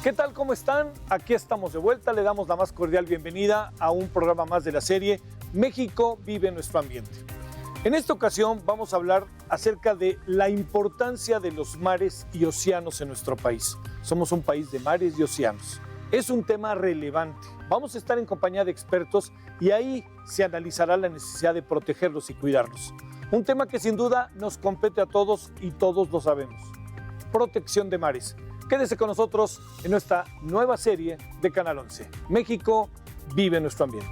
¿Qué tal? ¿Cómo están? Aquí estamos de vuelta. Le damos la más cordial bienvenida a un programa más de la serie México vive nuestro ambiente. En esta ocasión vamos a hablar acerca de la importancia de los mares y océanos en nuestro país. Somos un país de mares y océanos. Es un tema relevante. Vamos a estar en compañía de expertos y ahí se analizará la necesidad de protegerlos y cuidarlos. Un tema que sin duda nos compete a todos y todos lo sabemos. Protección de mares. Quédese con nosotros en nuestra nueva serie de Canal 11. México vive nuestro ambiente.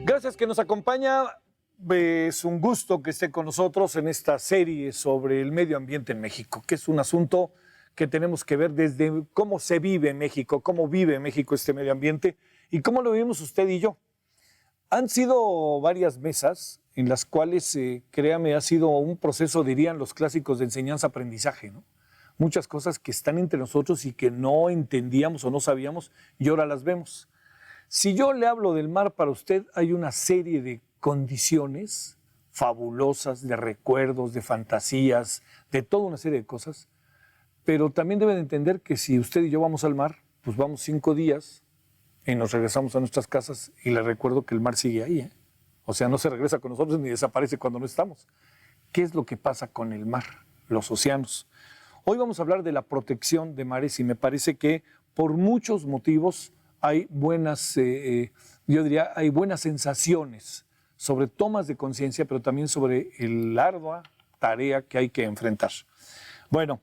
Gracias que nos acompaña. Es un gusto que esté con nosotros en esta serie sobre el medio ambiente en México, que es un asunto que tenemos que ver desde cómo se vive en México, cómo vive México este medio ambiente y cómo lo vivimos usted y yo. Han sido varias mesas en las cuales, créame, ha sido un proceso, dirían los clásicos, de enseñanza-aprendizaje, ¿no? Muchas cosas que están entre nosotros y que no entendíamos o no sabíamos y ahora las vemos. Si yo le hablo del mar para usted, hay una serie de condiciones fabulosas, de recuerdos, de fantasías, de toda una serie de cosas, pero también deben entender que si usted y yo vamos al mar, pues vamos 5 días y nos regresamos a nuestras casas y le recuerdo que el mar sigue ahí, ¿eh? O sea, no se regresa con nosotros ni desaparece cuando no estamos. ¿Qué es lo que pasa con el mar, los océanos? Hoy vamos a hablar de la protección de mares y me parece que por muchos motivos hay buenas, yo diría, hay buenas sensaciones sobre tomas de conciencia, pero también sobre la ardua tarea que hay que enfrentar. Bueno,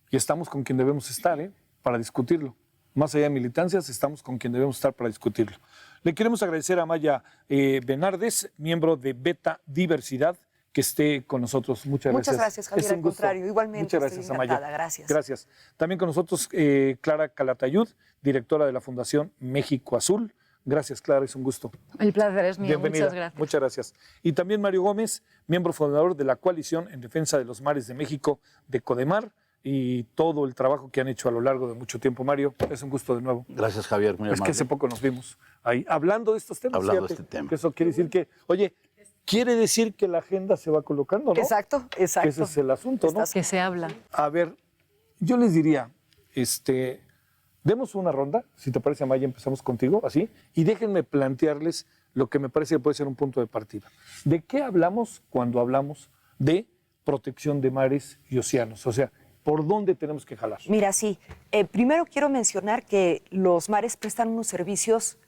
y estamos con quien debemos estar, para discutirlo. Más allá de militancias, estamos con quien debemos estar para discutirlo. Le queremos agradecer a Maya Bernardes, miembro de Beta Diversidad, que esté con nosotros. Muchas gracias. Muchas gracias, Javier. Al contrario, igualmente. Muchas gracias, Amaya. Gracias. Gracias. También con nosotros Clara Calatayud, directora de la Fundación México Azul. Gracias, Clara, es un gusto. El placer es mío. Bienvenida. Muchas gracias. Muchas gracias. Y también Mario Gómez, miembro fundador de la Coalición en Defensa de los Mares de México, de Codemar, y todo el trabajo que han hecho a lo largo de mucho tiempo. Mario, es un gusto de nuevo. Gracias, Javier. Muy amable. Es que hace poco nos vimos ahí hablando de estos temas. Hablando fíjate, de este tema. Que eso quiere decir que, oye, quiere decir que la agenda se va colocando, ¿no? Exacto. Que ese es el asunto, ¿no? Que se habla. A ver, yo les diría, demos una ronda, si te parece, Amaya, empezamos contigo, así, y déjenme plantearles lo que me parece que puede ser un punto de partida. ¿De qué hablamos cuando hablamos de protección de mares y océanos? O sea, ¿por dónde tenemos que jalar? Mira, sí. Primero quiero mencionar que los mares prestan unos servicios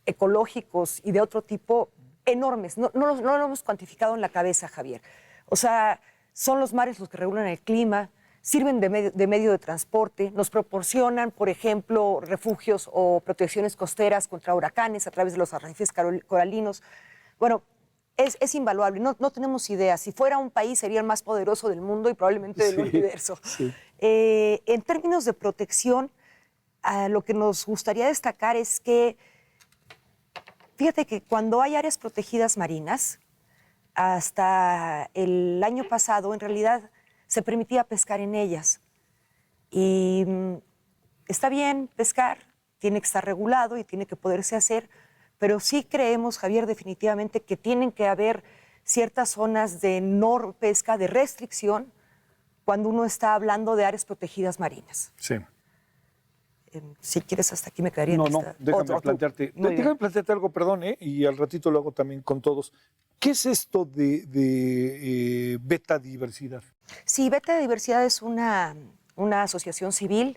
ecológicos y de otro tipo enormes. No lo hemos cuantificado en la cabeza, Javier. O sea, son los mares los que regulan el clima, sirven de medio de transporte, nos proporcionan, por ejemplo, refugios o protecciones costeras contra huracanes a través de los arrecifes coralinos. Bueno, es invaluable, no tenemos idea. Si fuera un país sería el más poderoso del mundo y probablemente del universo. Sí. En términos de protección, lo que nos gustaría destacar es que, fíjate que cuando hay áreas protegidas marinas, hasta el año pasado en realidad se permitía pescar en ellas. Y está bien pescar, tiene que estar regulado y tiene que poderse hacer, pero sí creemos, Javier, definitivamente que tienen que haber ciertas zonas de no pesca, de restricción, cuando uno está hablando de áreas protegidas marinas. Sí. Si quieres, hasta aquí me quedaría. No, déjame plantearte. Déjame plantearte algo, perdón, y al ratito lo hago también con todos. ¿Qué es esto de Beta Diversidad? Sí, Beta Diversidad es una asociación civil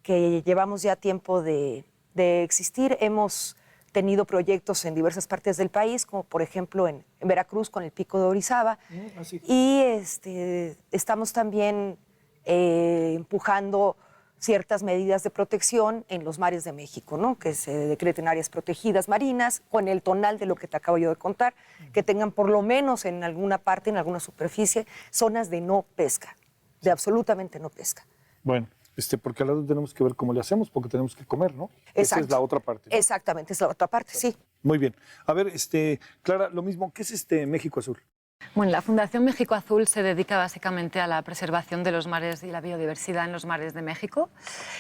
que llevamos ya tiempo de existir. Hemos tenido proyectos en diversas partes del país, como por ejemplo en Veracruz con el Pico de Orizaba. Y estamos también empujando ciertas medidas de protección en los mares de México, ¿no? Que se decreten áreas protegidas marinas con el tonal de lo que te acabo yo de contar, que tengan por lo menos en alguna parte, en alguna superficie, zonas de no pesca, de absolutamente no pesca. Bueno, porque al lado tenemos que ver cómo le hacemos, porque tenemos que comer, ¿no? Esa Exacto. es la otra parte, ¿no? Exactamente, es la otra parte, sí. Muy bien. A ver, Clara, lo mismo, ¿qué es México Azul? Bueno, la Fundación México Azul se dedica básicamente a la preservación de los mares y la biodiversidad en los mares de México.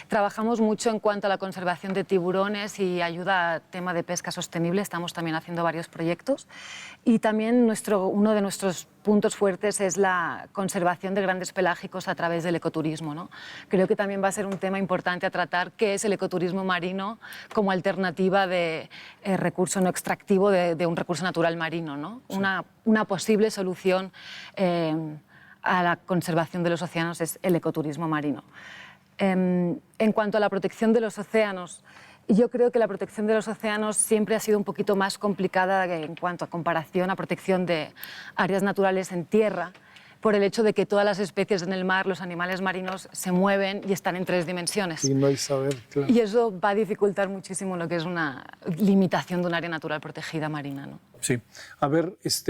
Trabajamos mucho en cuanto a la conservación de tiburones y ayuda a tema de pesca sostenible. Estamos también haciendo varios proyectos. Y también uno de nuestros puntos fuertes es la conservación de grandes pelágicos a través del ecoturismo, ¿no? Creo que también va a ser un tema importante a tratar, qué es el ecoturismo marino como alternativa de recurso no extractivo de un recurso natural marino, ¿no? Sí. Una posible solución a la conservación de los océanos es el ecoturismo marino. En cuanto a la protección de los océanos, yo creo que la protección de los océanos siempre ha sido un poquito más complicada en cuanto a comparación a protección de áreas naturales en tierra, por el hecho de que todas las especies en el mar, los animales marinos, se mueven y están en 3 dimensiones. Y no hay saber, claro. Y eso va a dificultar muchísimo lo que es una limitación de un área natural protegida marina, ¿no? Sí. A ver, es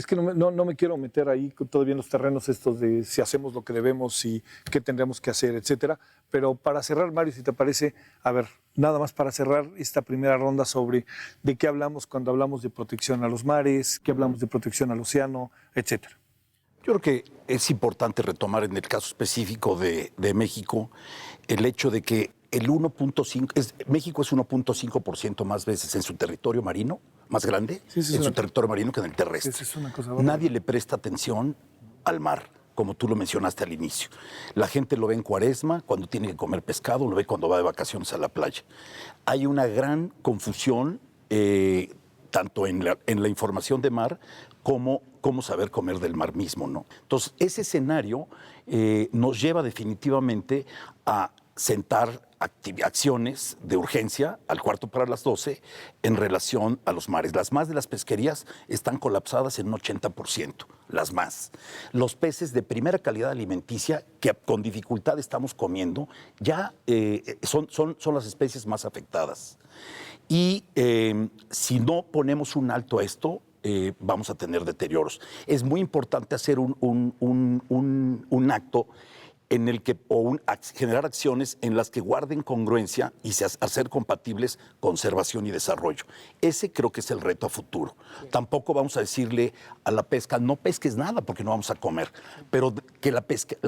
que no me quiero meter ahí todavía en los terrenos estos de si hacemos lo que debemos y qué tendremos que hacer, etcétera. Pero para cerrar, Mario, si te parece, a ver, nada más para cerrar esta primera ronda sobre de qué hablamos cuando hablamos de protección a los mares, qué hablamos de protección al océano, etcétera. Yo creo que es importante retomar en el caso específico de México el hecho de que el 1.5, México es 1.5% más veces en su territorio marino, más grande, en su territorio marino que en el terrestre. Es una cosa Nadie le presta atención al mar, como tú lo mencionaste al inicio. La gente lo ve en Cuaresma, cuando tiene que comer pescado, lo ve cuando va de vacaciones a la playa. Hay una gran confusión, tanto en la información de mar, como cómo saber comer del mar mismo, ¿no? Entonces, ese escenario nos lleva definitivamente a sentar acciones de urgencia al 11:45 en relación a los mares. Las más de las pesquerías están colapsadas en un 80%, las más. Los peces de primera calidad alimenticia que con dificultad estamos comiendo ya son las especies más afectadas. Y si no ponemos un alto a esto, vamos a tener deterioros. Es muy importante hacer un acto en el que, generar acciones en las que guarden congruencia y hacer compatibles conservación y desarrollo. Ese creo que es el reto a futuro. Sí. Tampoco vamos a decirle a la pesca, no pesques nada porque no vamos a comer, pero que la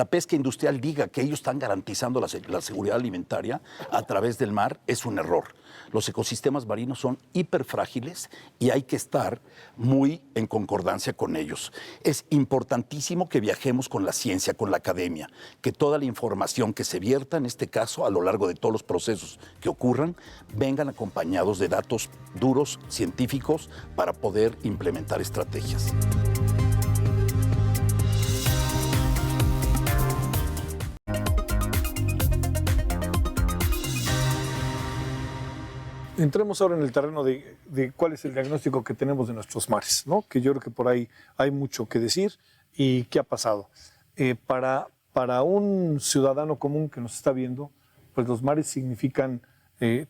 pesca industrial diga que ellos están garantizando la seguridad alimentaria a través del mar es un error. Los ecosistemas marinos son hiperfrágiles y hay que estar muy en concordancia con ellos. Es importantísimo que viajemos con la ciencia, con la academia, que toda la información que se vierta, en este caso, a lo largo de todos los procesos que ocurran, vengan acompañados de datos duros, científicos, para poder implementar estrategias. Entremos ahora en el terreno de cuál es el diagnóstico que tenemos de nuestros mares, ¿no? Que yo creo que por ahí hay mucho que decir y qué ha pasado. Para un ciudadano común que nos está viendo, pues los mares significan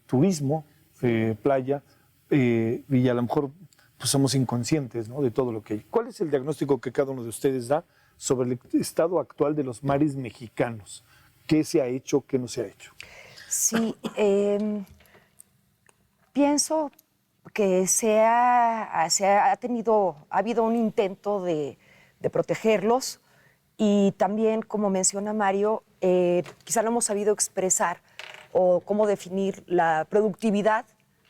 turismo, playa, y a lo mejor pues somos inconscientes, ¿no?, de todo lo que hay. ¿Cuál es el diagnóstico que cada uno de ustedes da sobre el estado actual de los mares mexicanos? ¿Qué se ha hecho, qué no se ha hecho? Sí, pienso que ha habido un intento de protegerlos y también, como menciona Mario, quizá no hemos sabido expresar o cómo definir la productividad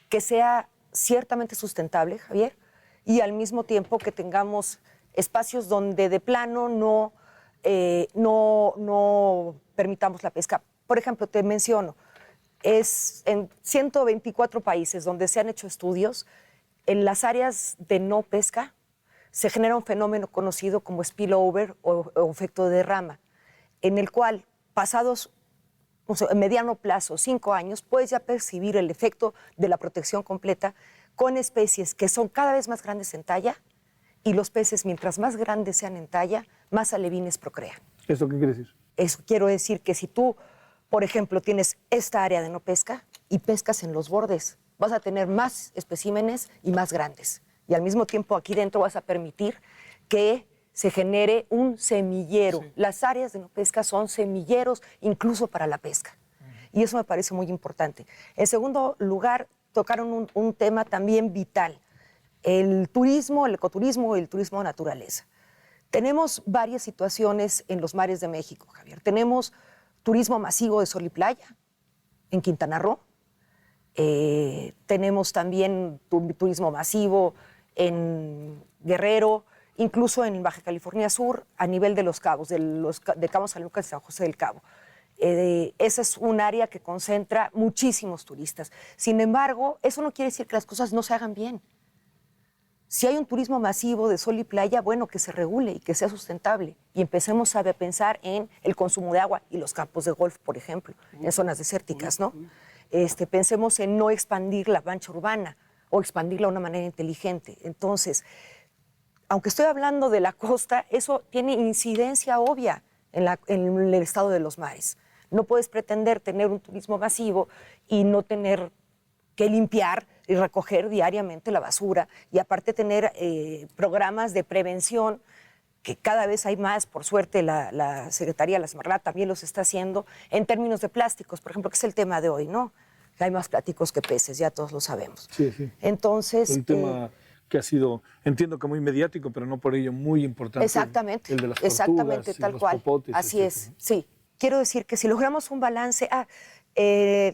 que sea ciertamente sustentable, Javier, y al mismo tiempo que tengamos espacios donde de plano no permitamos la pesca. Por ejemplo, te menciono, es en 124 países donde se han hecho estudios, en las áreas de no pesca se genera un fenómeno conocido como spillover o efecto de derrama, en el cual pasados en mediano plazo, 5 años, puedes ya percibir el efecto de la protección completa con especies que son cada vez más grandes en talla y los peces, mientras más grandes sean en talla, más alevines procrean. ¿Eso qué quiere decir? Eso quiero decir que si tú, por ejemplo, tienes esta área de no pesca y pescas en los bordes, vas a tener más especímenes y más grandes. Y al mismo tiempo aquí dentro vas a permitir que se genere un semillero. Sí. Las áreas de no pesca son semilleros incluso para la pesca. Y eso me parece muy importante. En segundo lugar, tocaron un tema también vital. El turismo, el ecoturismo y el turismo de naturaleza. Tenemos varias situaciones en los mares de México, Javier. Tenemos turismo masivo de sol y playa en Quintana Roo. Tenemos también turismo masivo en Guerrero, incluso en Baja California Sur, a nivel de Los Cabos, de Cabo San Lucas y San José del Cabo. Esa es un área que concentra muchísimos turistas. Sin embargo, eso no quiere decir que las cosas no se hagan bien. Si hay un turismo masivo de sol y playa, bueno, que se regule y que sea sustentable. Y empecemos a pensar en el consumo de agua y los campos de golf, por ejemplo, en zonas desérticas, ¿no? Pensemos en no expandir la mancha urbana o expandirla de una manera inteligente. Entonces, aunque estoy hablando de la costa, eso tiene incidencia obvia en el estado de los mares. No puedes pretender tener un turismo masivo y no tener que limpiar y recoger diariamente la basura y aparte tener programas de prevención que cada vez hay más, por suerte la Secretaría de la Semarnat también los está haciendo en términos de plásticos, por ejemplo, que es el tema de hoy, ¿no? Hay más plásticos que peces, ya todos lo sabemos. Sí, sí. Entonces... Un tema que ha sido, entiendo que muy mediático, pero no por ello muy importante. Exactamente. El de las exactamente, tortugas, tal los cual. popotes, Así etcétera. es, sí. Quiero decir que si logramos un balance...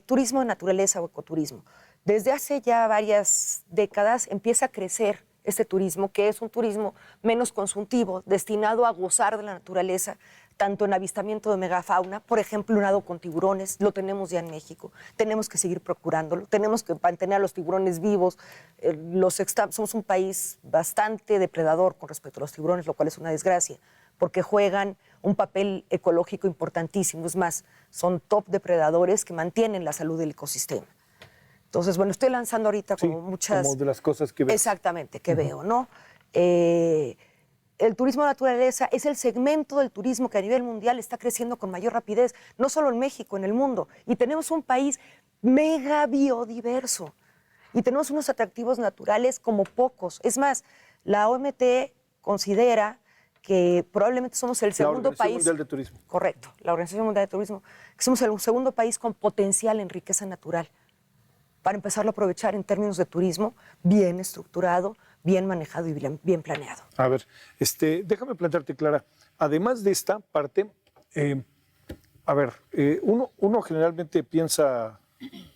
turismo de naturaleza o ecoturismo. Desde hace ya varias décadas empieza a crecer este turismo, que es un turismo menos consultivo, destinado a gozar de la naturaleza, tanto en avistamiento de megafauna, por ejemplo, un nado con tiburones, lo tenemos ya en México, tenemos que seguir procurándolo, tenemos que mantener a los tiburones vivos, somos un país bastante depredador con respecto a los tiburones, lo cual es una desgracia, porque juegan un papel ecológico importantísimo, es más, son top depredadores que mantienen la salud del ecosistema. Entonces, bueno, estoy lanzando ahorita como muchas... como de las cosas que ves. Exactamente, que veo, ¿no? El turismo de naturaleza es el segmento del turismo que a nivel mundial está creciendo con mayor rapidez, no solo en México, en el mundo. Y tenemos un país mega biodiverso. Y tenemos unos atractivos naturales como pocos. Es más, la OMT considera que probablemente somos el segundo país... La Organización Mundial de Turismo. Correcto, la Organización Mundial de Turismo. Que somos el segundo país con potencial en riqueza natural, para empezarlo a aprovechar en términos de turismo bien estructurado, bien manejado y bien planeado. A ver, déjame plantearte, Clara, además de esta parte, uno generalmente piensa,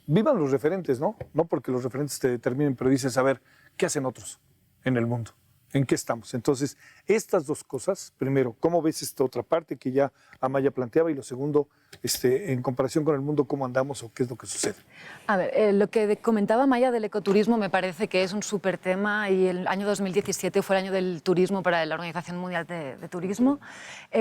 vivan los referentes, ¿no? No porque los referentes te determinen, pero dices, a ver, ¿qué hacen otros en el mundo? ¿En qué estamos? Entonces, estas dos cosas, primero, ¿cómo ves esta otra parte que ya Amaya planteaba? Y lo segundo, en comparación con el mundo, ¿cómo andamos o qué es lo que sucede? A ver, lo que comentaba Amaya del ecoturismo me parece que es un súper tema y el año 2017 fue el año del turismo para la Organización Mundial de Turismo.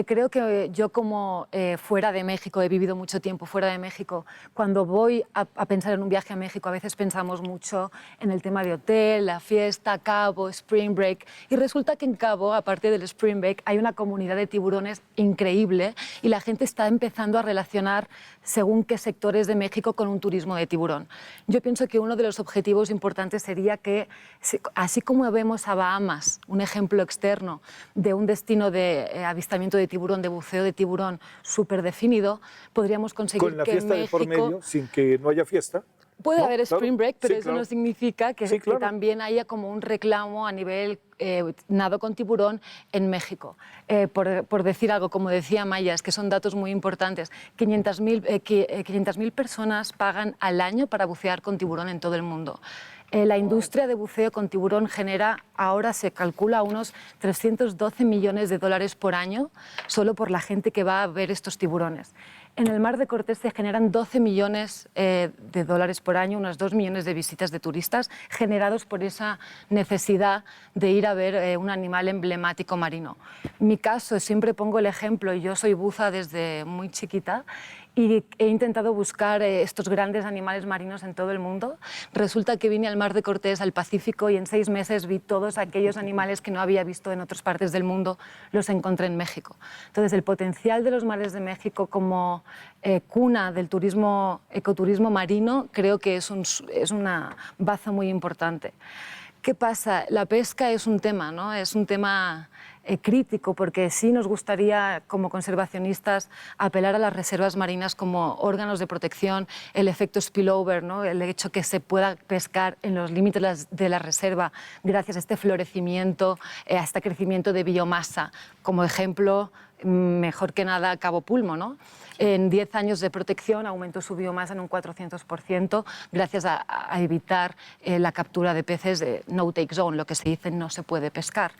Creo que yo como fuera de México, he vivido mucho tiempo fuera de México, cuando voy a pensar en un viaje a México a veces pensamos mucho en el tema de hotel, la fiesta, Cabo, Spring Break, y resulta que en Cabo, aparte del Spring Break, hay una comunidad de tiburones increíble y la gente está empezando a relacionar según qué sectores de México con un turismo de tiburón. Yo pienso que uno de los objetivos importantes sería que, así como vemos a Bahamas, un ejemplo externo de un destino de avistamiento de tiburón, de buceo de tiburón súper definido, podríamos conseguir con la que fiesta México... de por medio, sin que no haya fiesta. Puede ¿no? haber Spring Break, pero sí, eso claro. no significa que, Sí, claro. que también haya como un reclamo a nivel nado con tiburón en México. Por decir algo, como decía Maya, es que son datos muy importantes. 500.000 personas pagan al año para bucear con tiburón en todo el mundo. La industria de buceo con tiburón genera, ahora se calcula, unos 312 millones de dólares por año solo por la gente que va a ver estos tiburones. En el Mar de Cortés se generan 12 millones de dólares por año, unos 2 millones de visitas de turistas generados por esa necesidad de ir a ver un animal emblemático marino. En mi caso, siempre pongo el ejemplo, yo soy buza desde muy chiquita y he intentado buscar estos grandes animales marinos en todo el mundo. Resulta que vine al Mar de Cortés, al Pacífico, y en 6 meses vi todos aquellos animales que no había visto en otras partes del mundo, los encontré en México. Entonces, el potencial de los mares de México como cuna del turismo, ecoturismo marino, creo que es una baza muy importante. ¿Qué pasa? La pesca es un tema, ¿no? Es un tema crítico, porque sí nos gustaría, como conservacionistas, apelar a las reservas marinas como órganos de protección, el efecto spillover, ¿no? El hecho que se pueda pescar en los límites de la reserva gracias a este florecimiento, a este crecimiento de biomasa. Como ejemplo, mejor que nada, Cabo Pulmo, ¿no? En 10 años de protección aumentó su biomasa en un 400% gracias a evitar la captura de peces de no-take zone, lo que se dice no se puede pescar.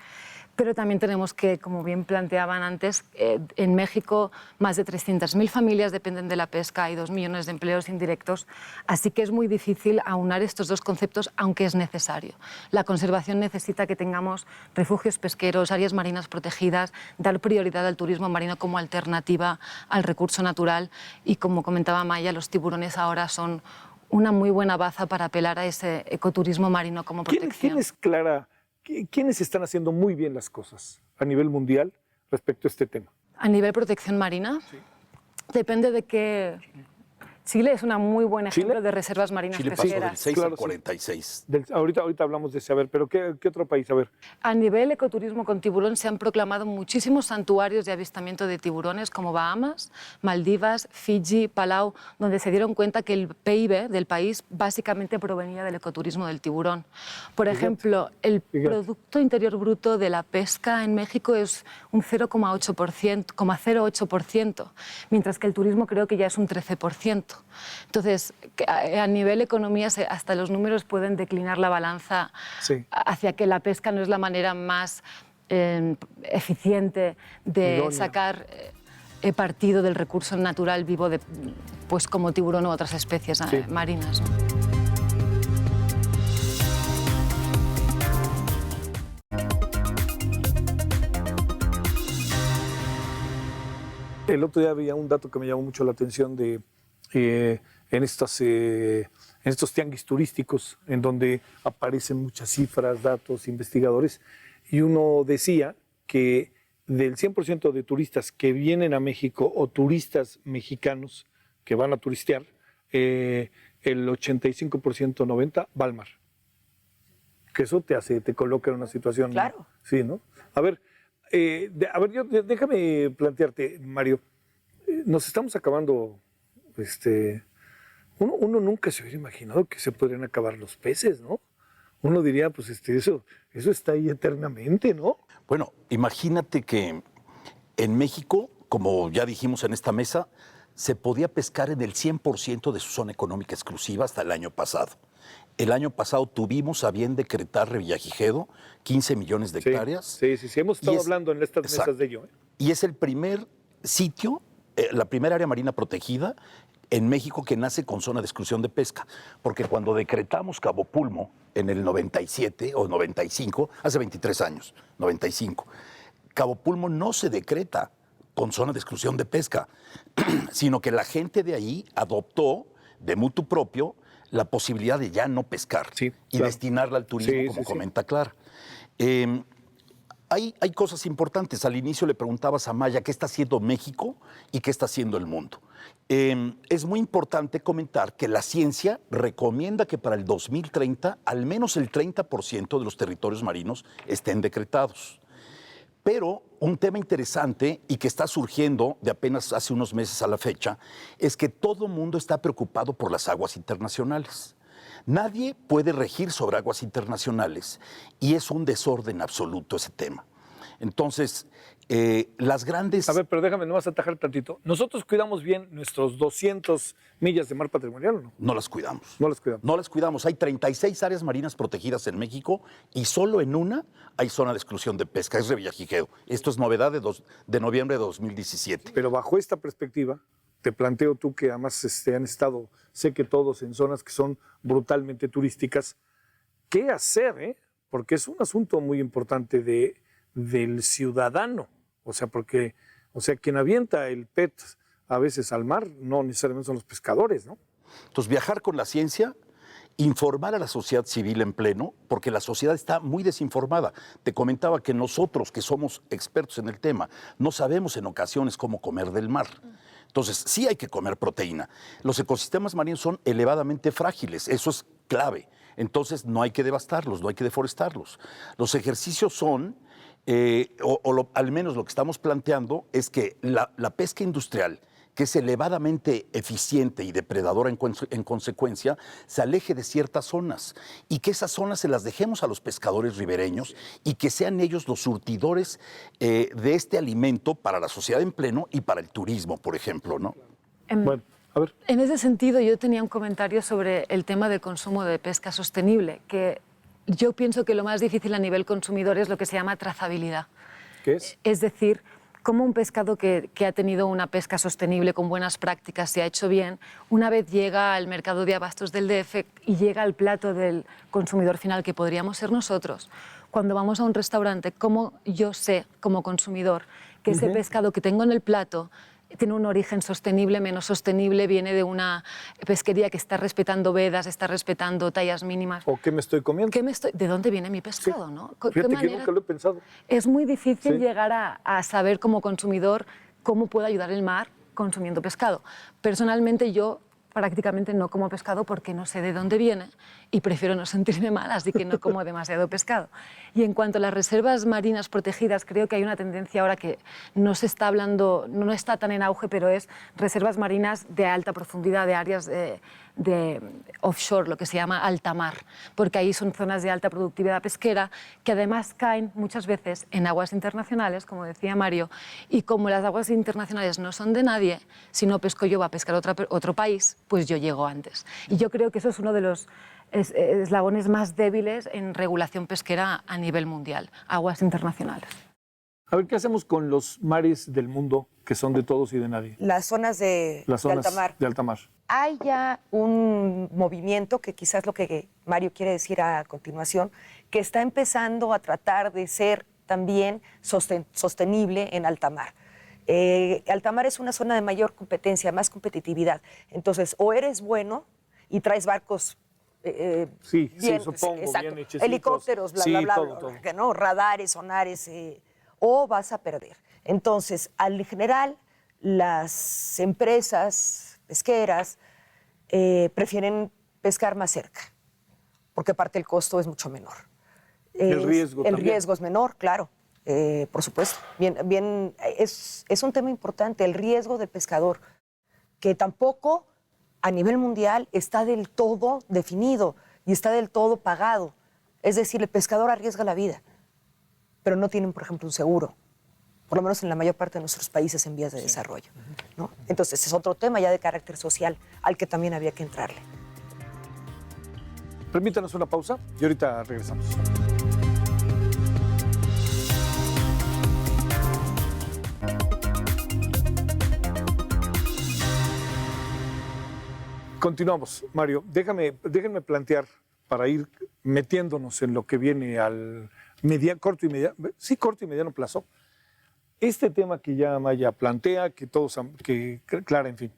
Pero también tenemos que, como bien planteaban antes, en México más de 300.000 familias dependen de la pesca y 2 millones de empleos indirectos, así que es muy difícil aunar estos dos conceptos, aunque es necesario. La conservación necesita que tengamos refugios pesqueros, áreas marinas protegidas, dar prioridad al turismo marino como alternativa al recurso natural y, como comentaba Maya, los tiburones ahora son una muy buena baza para apelar a ese ecoturismo marino como protección. ¿Quién es, Clara? ¿Quiénes están haciendo muy bien las cosas a nivel mundial respecto a este tema? A nivel protección marina, sí. Depende de qué... Chile es un muy buen ejemplo de reservas marinas Chile pesqueras. pasó del 6 al 46. Ahorita hablamos de ese, a ver, pero ¿qué otro país? A ver. A nivel ecoturismo con tiburón se han proclamado muchísimos santuarios de avistamiento de tiburones como Bahamas, Maldivas, Fiji, Palau, donde se dieron cuenta que el PIB del país básicamente provenía del ecoturismo del tiburón. Por ejemplo, el Producto Interior Bruto de la pesca en México es un 0,08%, mientras que el turismo creo que ya es un 13%. Entonces, a nivel economía, hasta los números pueden declinar la balanza hacia que la pesca no es la manera más eficiente de sacar partido del recurso natural vivo, pues como tiburón u otras especies marinas, ¿no? El otro día había un dato que me llamó mucho la atención en estos tianguis turísticos, en donde aparecen muchas cifras, datos, investigadores, y uno decía que del 100% de turistas que vienen a México o turistas mexicanos que van a turistear, el 85%, 90% va al mar. Que eso te coloca en una situación... Claro. Sí, ¿no? A ver, déjame plantearte, Mario, nos estamos acabando... Uno nunca se hubiera imaginado que se podrían acabar los peces, ¿no? Uno diría, pues eso está ahí eternamente, ¿no? Bueno, imagínate que en México, como ya dijimos en esta mesa, se podía pescar en el 100% de su zona económica exclusiva hasta el año pasado. El año pasado tuvimos a bien decretar Revillagigedo 15 millones de hectáreas. Sí, hemos estado hablando en estas mesas de ello. Y es el primer sitio, la primera área marina protegida en México que nace con zona de exclusión de pesca, porque cuando decretamos Cabo Pulmo en el 97 o 95, hace 23 años, 95, Cabo Pulmo no se decreta con zona de exclusión de pesca, sino que la gente de ahí adoptó de mutuo propio la posibilidad de ya no pescar y destinarla al turismo, como comenta Clara. Hay cosas importantes. Al inicio le preguntabas a Maya qué está haciendo México y qué está haciendo el mundo. Es muy importante comentar que la ciencia recomienda que para el 2030 al menos el 30% de los territorios marinos estén decretados. Pero un tema interesante y que está surgiendo de apenas hace unos meses a la fecha es que todo el mundo está preocupado por las aguas internacionales. Nadie puede regir sobre aguas internacionales y es un desorden absoluto ese tema. Entonces, las grandes... A ver, pero déjame nomás atajar tantito. ¿Nosotros cuidamos bien nuestros 200 millas de mar patrimonial o no? No las cuidamos. No las cuidamos. No las cuidamos. Hay 36 áreas marinas protegidas en México y solo en una hay zona de exclusión de pesca, es Revillagigedo. Esto es novedad de noviembre de 2017. Pero bajo esta perspectiva, te planteo tú que además han estado, sé que todos en zonas que son brutalmente turísticas, ¿qué hacer? Porque es un asunto muy importante del ciudadano. O sea, quien avienta el PET a veces al mar no necesariamente son los pescadores, ¿no? Entonces, viajar con la ciencia, informar a la sociedad civil en pleno, porque la sociedad está muy desinformada. Te comentaba que nosotros, que somos expertos en el tema, no sabemos en ocasiones cómo comer del mar. Entonces, sí hay que comer proteína. Los ecosistemas marinos son elevadamente frágiles, eso es clave. Entonces, no hay que devastarlos, no hay que deforestarlos. Los ejercicios son al menos lo que estamos planteando es que la pesca industrial, que es elevadamente eficiente y depredadora en consecuencia, se aleje de ciertas zonas y que esas zonas se las dejemos a los pescadores ribereños y que sean ellos los surtidores de este alimento para la sociedad en pleno y para el turismo, por ejemplo, ¿no? Bueno, a ver. En ese sentido, yo tenía un comentario sobre el tema del consumo de pesca sostenible, que yo pienso que lo más difícil a nivel consumidor es lo que se llama trazabilidad. ¿Qué es? Es decir, cómo un pescado que ha tenido una pesca sostenible con buenas prácticas, se ha hecho bien, una vez llega al mercado de abastos del DF y llega al plato del consumidor final, que podríamos ser nosotros. Cuando vamos a un restaurante, ¿cómo yo sé como consumidor que ese pescado que tengo en el plato tiene un origen sostenible, menos sostenible, viene de una pesquería que está respetando vedas, está respetando tallas mínimas? ¿O qué me estoy comiendo? ¿De dónde viene mi pescado? Sí. ¿No? Fíjate que nunca lo he pensado. Es muy difícil Sí. llegar a saber como consumidor cómo puedo ayudar el mar consumiendo pescado. Personalmente yo prácticamente no como pescado porque no sé de dónde viene y prefiero no sentirme mal, así que no como demasiado pescado. Y en cuanto a las reservas marinas protegidas, creo que hay una tendencia ahora que no se está hablando, no está tan en auge, pero es reservas marinas de alta profundidad, de áreas de offshore, lo que se llama alta mar, porque ahí son zonas de alta productividad pesquera que además caen muchas veces en aguas internacionales, como decía Mario, y como las aguas internacionales no son de nadie, si no pesco yo va a pescar otro país, pues yo llego antes. Y yo creo que eso es uno de los eslabones más débiles en regulación pesquera a nivel mundial, aguas internacionales. A ver, ¿qué hacemos con los mares del mundo que son de todos y de nadie? Las zonas de alta mar. De alta mar. Hay ya un movimiento, que quizás lo que Mario quiere decir a continuación, que está empezando a tratar de ser también sostenible en alta mar. Alta mar es una zona de mayor competencia, más competitividad. Entonces, o eres bueno y traes barcos Sí, bien, supongo, exacto, bien hechecitos. helicópteros, bla, Sí, bla, bla, todo, bla, todo. ¿no? Radares, sonares, o vas a perder. Entonces, al general, las empresas pesqueras prefieren pescar más cerca, porque aparte el costo es mucho menor. El riesgo El también. riesgo es menor, claro, por supuesto. Es un tema importante, el riesgo del pescador, que tampoco a nivel mundial está del todo definido y está del todo pagado. Es decir, el pescador arriesga la vida, pero no tienen, por ejemplo, un seguro, por lo menos en la mayor parte de nuestros países en vías de desarrollo, ¿no? Entonces, es otro tema ya de carácter social al que también había que entrarle. Permítanos una pausa y ahorita regresamos. Continuamos, Mario. Déjenme plantear, para ir metiéndonos en lo que viene al corto y mediano plazo, este tema que ya Maya plantea, que Clara, en fin.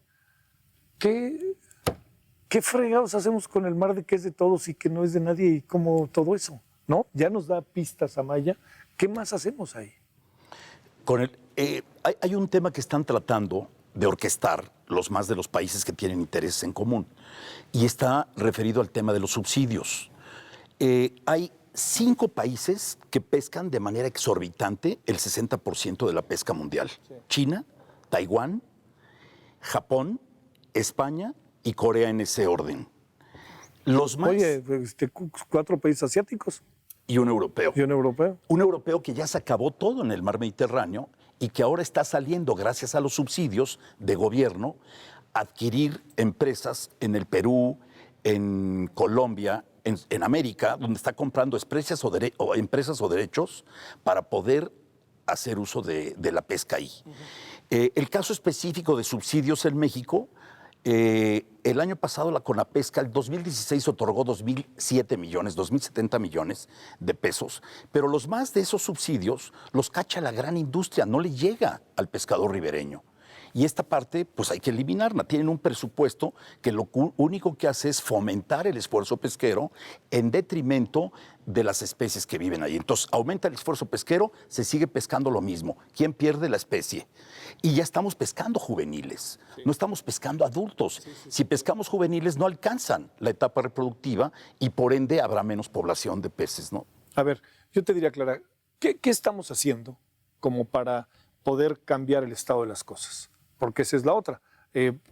¿Qué fregados hacemos con el mar de que es de todos y que no es de nadie y cómo todo eso? ¿No? Ya nos da pistas Amaya. ¿Qué más hacemos ahí? Hay un tema que están tratando de orquestar los más de los países que tienen intereses en común y está referido al tema de los subsidios. Hay 5 países que pescan de manera exorbitante el 60% de la pesca mundial. Sí. China, Taiwán, Japón, España y Corea en ese orden. Los más... Oye, 4 países asiáticos. Y un europeo. Y un europeo. Un europeo que ya se acabó todo en el mar Mediterráneo y que ahora está saliendo, gracias a los subsidios de gobierno, a adquirir empresas en el Perú, en Colombia, en América, donde está comprando empresas o derechos para poder hacer uso de la pesca ahí. El caso específico de subsidios en México, el año pasado la CONAPESCA, el 2016 otorgó 2.070 millones de pesos, pero los más de esos subsidios los cacha la gran industria, no le llega al pescador ribereño. Y esta parte, pues hay que eliminarla. Tienen un presupuesto que lo único que hace es fomentar el esfuerzo pesquero en detrimento de las especies que viven ahí. Entonces, aumenta el esfuerzo pesquero, se sigue pescando lo mismo. ¿Quién pierde? La especie. Y ya estamos pescando juveniles, no estamos pescando adultos. Si pescamos juveniles, no alcanzan la etapa reproductiva y por ende habrá menos población de peces, ¿no? A ver, yo te diría, Clara, ¿Qué estamos haciendo como para poder cambiar el estado de las cosas? Porque esa es la otra.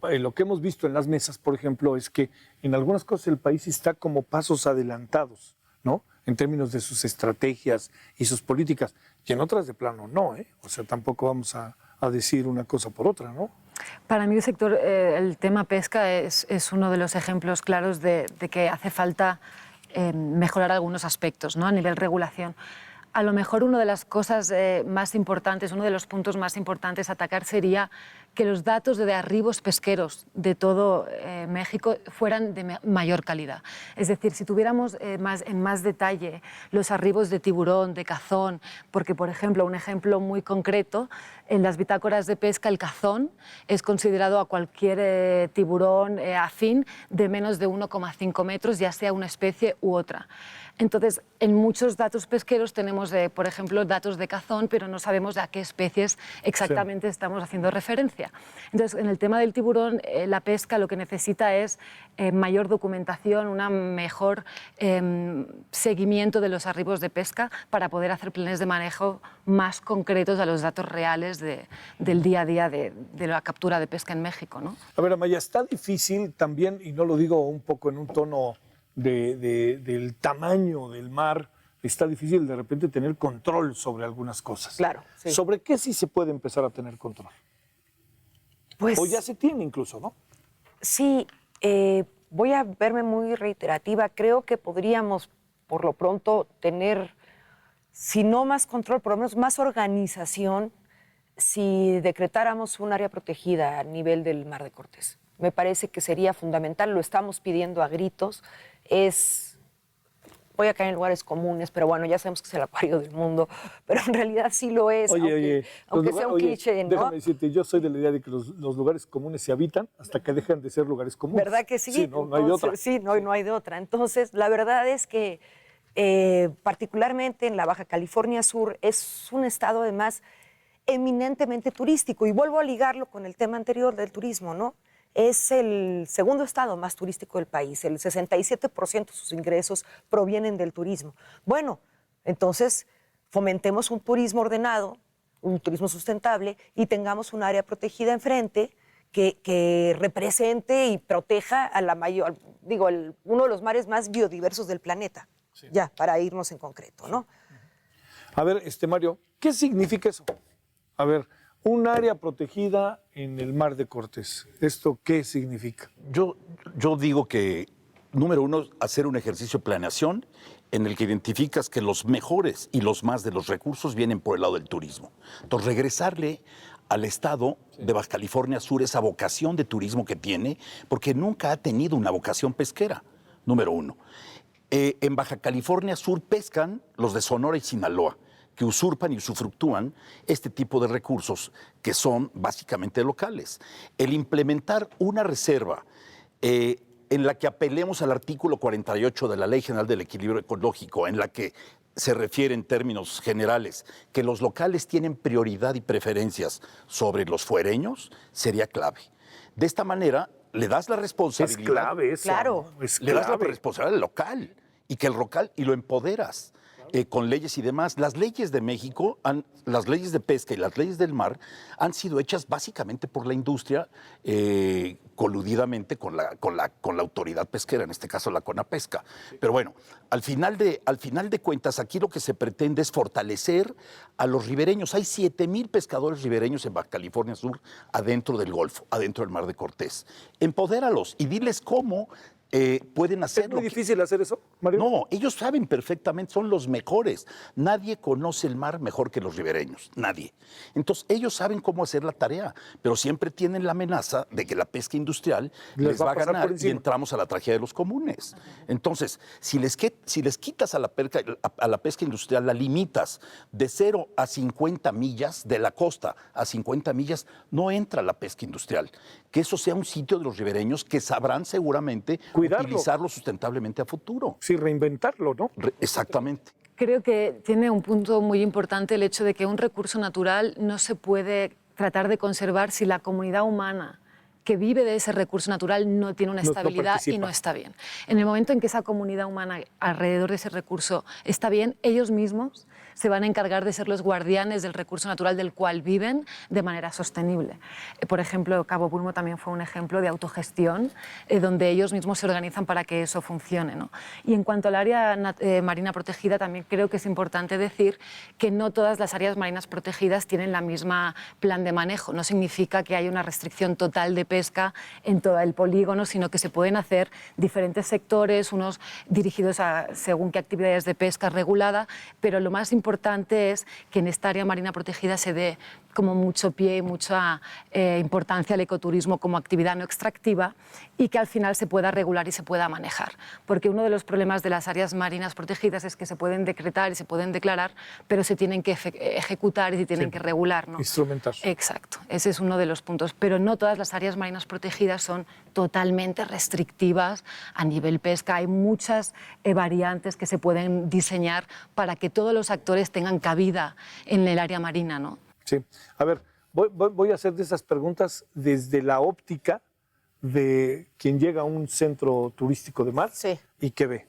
Lo que hemos visto en las mesas, por ejemplo, es que en algunas cosas el país está como pasos adelantados, ¿no? En términos de sus estrategias y sus políticas. Y en otras de plano no, ¿eh? O sea, tampoco vamos a decir una cosa por otra, ¿no? Para mí el tema pesca es uno de los ejemplos claros de que hace falta mejorar algunos aspectos, ¿no? A nivel regulación. A lo mejor una de las cosas más importantes, uno de los puntos más importantes a atacar sería que los datos de arribos pesqueros de todo México fueran de mayor calidad. Es decir, si tuviéramos en más detalle los arribos de tiburón, de cazón, porque, por ejemplo, un ejemplo muy concreto, en las bitácoras de pesca el cazón es considerado a cualquier tiburón afín de menos de 1,5 metros, ya sea una especie u otra. Entonces, en muchos datos pesqueros tenemos, por ejemplo, datos de cazón, pero no sabemos a qué especies exactamente estamos haciendo referencia. Entonces, en el tema del tiburón, la pesca lo que necesita es mayor documentación, un mejor seguimiento de los arribos de pesca para poder hacer planes de manejo más concretos a los datos reales del día a día de la captura de pesca en México, ¿no? A ver, Amaya, está difícil también, y no lo digo un poco en un tono del tamaño del mar, está difícil de repente tener control sobre algunas cosas. Claro, sí. ¿Sobre qué sí se puede empezar a tener control? Pues, O ya se tiene incluso, ¿no? sí, voy a verme muy reiterativa. Creo que podríamos, por lo pronto, tener, si no más control, por lo menos más organización, si decretáramos un área protegida a nivel del Mar de Cortés. Me parece que sería fundamental, lo estamos pidiendo a gritos. Voy a caer en lugares comunes, pero bueno, ya sabemos que es el acuario del mundo, pero en realidad sí lo es, aunque sea un cliché, ¿no? Déjame decirte, yo soy de la idea de que los lugares comunes se habitan hasta que dejan de ser lugares comunes. ¿Verdad que sí? Sí, no hay de otra. Sí, no hay de otra. Entonces, la verdad es que particularmente en la Baja California Sur es un estado además eminentemente turístico, y vuelvo a ligarlo con el tema anterior del turismo, ¿no? Es el segundo estado más turístico del país. El 67% de sus ingresos provienen del turismo. Bueno, entonces fomentemos un turismo ordenado, un turismo sustentable, y tengamos un área protegida enfrente que represente y proteja a la mayor, uno de los mares más biodiversos del planeta. Sí. Ya, para irnos en concreto, ¿no? A ver, Mario, ¿qué significa eso? A ver, un área protegida en el Mar de Cortés. ¿Esto qué significa? Yo digo que, número uno, hacer un ejercicio de planeación en el que identificas que los mejores y los más de los recursos vienen por el lado del turismo. Entonces, regresarle al estado de Baja California Sur esa vocación de turismo que tiene, porque nunca ha tenido una vocación pesquera, número uno. En Baja California Sur pescan los de Sonora y Sinaloa, que usurpan y usufructúan este tipo de recursos que son básicamente locales. El implementar una reserva en la que apelemos al artículo 48 de la Ley General del Equilibrio Ecológico, en la que se refiere en términos generales que los locales tienen prioridad y preferencias sobre los fuereños, sería clave. De esta manera, le das la responsabilidad. Es clave eso. Claro. Es le das la clave. responsabilidad al local y lo empoderas. Con leyes y demás. Las leyes de México, las leyes de pesca y las leyes del mar han sido hechas básicamente por la industria, coludidamente con la autoridad pesquera, en este caso la CONAPESCA. Pero bueno, al final de cuentas, aquí lo que se pretende es fortalecer a los ribereños. Hay 7,000 pescadores ribereños en Baja California Sur, adentro del Golfo, adentro del Mar de Cortés. Empodéralos y diles cómo pueden hacerlo. ¿Es muy difícil hacer eso, Mario? No, ellos saben perfectamente, son los mejores. Nadie conoce el mar mejor que los ribereños, nadie. Entonces, ellos saben cómo hacer la tarea, pero siempre tienen la amenaza de que la pesca industrial les va a ganar y entramos a la tragedia de los comunes. Entonces, si les quitas a la pesca industrial, la limitas de 0 a 50 millas, de la costa a 50 millas, no entra la pesca industrial. Que eso sea un sitio de los ribereños que sabrán seguramente utilizarlo sustentablemente a futuro. Sí, reinventarlo, ¿no? Exactamente. Creo que tiene un punto muy importante el hecho de que un recurso natural no se puede tratar de conservar si la comunidad humana que vive de ese recurso natural no tiene una estabilidad y no está bien. En el momento en que esa comunidad humana alrededor de ese recurso está bien, ellos mismos se van a encargar de ser los guardianes del recurso natural del cual viven de manera sostenible. Por ejemplo, Cabo Pulmo también fue un ejemplo de autogestión, donde ellos mismos se organizan para que eso funcione, ¿no? Y en cuanto al área marina protegida, también creo que es importante decir que no todas las áreas marinas protegidas tienen la misma plan de manejo. No significa que haya una restricción total de pesca en todo el polígono, sino que se pueden hacer diferentes sectores, unos dirigidos a según qué actividades de pesca regulada, pero lo más importante es que en esta área marina protegida se dé como mucho pie y mucha importancia al ecoturismo como actividad no extractiva y que al final se pueda regular y se pueda manejar. Porque uno de los problemas de las áreas marinas protegidas es que se pueden decretar y se pueden declarar, pero se tienen que ejecutar y se tienen que regular, ¿no? Instrumentar. Exacto, ese es uno de los puntos. Pero no todas las áreas marinas protegidas son totalmente restrictivas a nivel pesca. Hay muchas variantes que se pueden diseñar para que todos los actores tengan cabida en el área marina, ¿no? Sí. A ver, voy a hacer de esas preguntas desde la óptica de quien llega a un centro turístico de mar Sí. y que ve.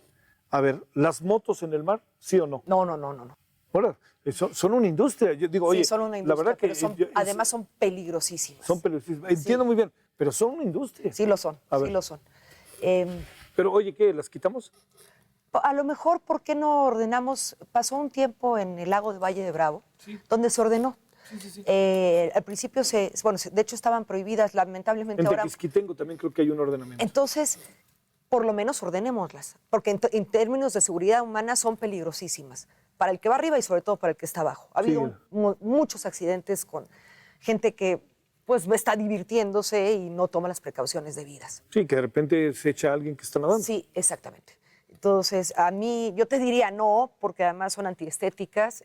A ver, ¿las motos en el mar, sí o no? No. Bueno, son una industria. Yo digo, Sí, oye, son una la industria, verdad que pero además son peligrosísimas. son peligrosísimas. Entiendo muy bien, pero son una industria. Sí lo son, A sí ver. lo son. Pero oye, ¿qué? ¿Las quitamos? A lo mejor, ¿por qué no ordenamos? Pasó un tiempo en el lago de Valle de Bravo, donde se ordenó. Al principio, de hecho estaban prohibidas, lamentablemente En ahora. Tequisquitengo también creo que hay un ordenamiento. Entonces, por lo menos ordenémoslas, porque en términos de seguridad humana son peligrosísimas, para el que va arriba y sobre todo para el que está abajo. Ha habido muchos accidentes con gente que pues está divirtiéndose y no toma las precauciones debidas. Sí, que de repente se echa a alguien que está nadando. Sí, exactamente. Entonces, a mí, yo te diría no, porque además son antiestéticas.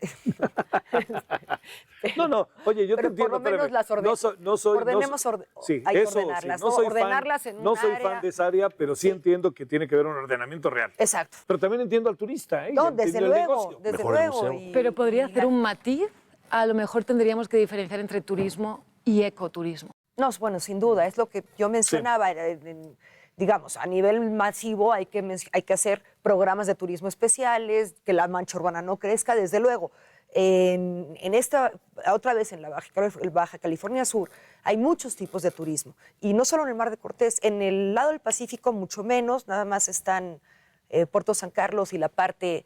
No, oye, yo te Pero entiendo. por lo menos espérame. las no soy, ordenemos, sí, hay que eso, ordenarlas, sí, ¿no? soy Ordenarlas fan, en no un soy área. fan de esa área, pero sí entiendo que tiene que haber un ordenamiento real. Exacto. Pero también entiendo al turista, ¿eh? No, Y desde entiendo el luego, negocio. desde Mejor el luego. museo. Pero podría hacer un matiz. A lo mejor tendríamos que diferenciar entre turismo y ecoturismo. No, bueno, sin duda, es lo que yo mencionaba. Digamos, a nivel masivo hay que hacer programas de turismo especiales, que la mancha urbana no crezca, desde luego. En esta, otra vez en la Baja California Sur, hay muchos tipos de turismo. Y no solo en el Mar de Cortés, en el lado del Pacífico mucho menos, nada más están Puerto San Carlos y la parte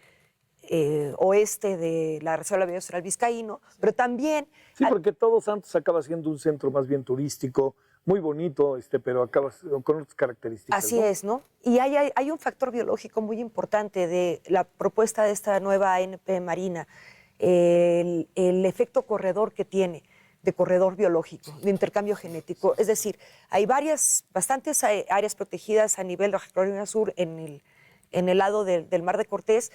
oeste de la Reserva Biosfera Vizcaíno, pero también. Sí, porque Todos Santos acaba siendo un centro más bien turístico, muy bonito, pero acaba con otras características. Así ¿no? es, ¿no? Y hay un factor biológico muy importante de la propuesta de esta nueva ANP marina, el efecto corredor que tiene, de corredor biológico, de intercambio genético. Es decir, hay bastantes áreas protegidas a nivel de Baja California Sur en el lado del Mar de Cortés,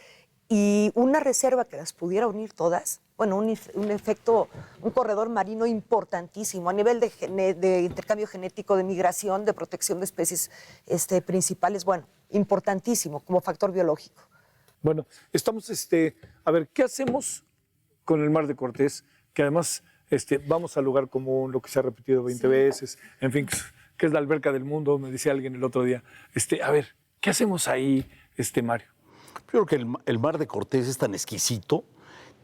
y una reserva que las pudiera unir todas, bueno, un corredor marino importantísimo a nivel de intercambio genético, de migración, de protección de especies principales, bueno, importantísimo como factor biológico. Bueno, estamos, a ver, ¿qué hacemos con el Mar de Cortés? Que además vamos al lugar común, lo que se ha repetido 20 veces, en fin, que es la alberca del mundo, me decía alguien el otro día. A ver, ¿qué hacemos ahí, Mario? Yo creo que el Mar de Cortés es tan exquisito,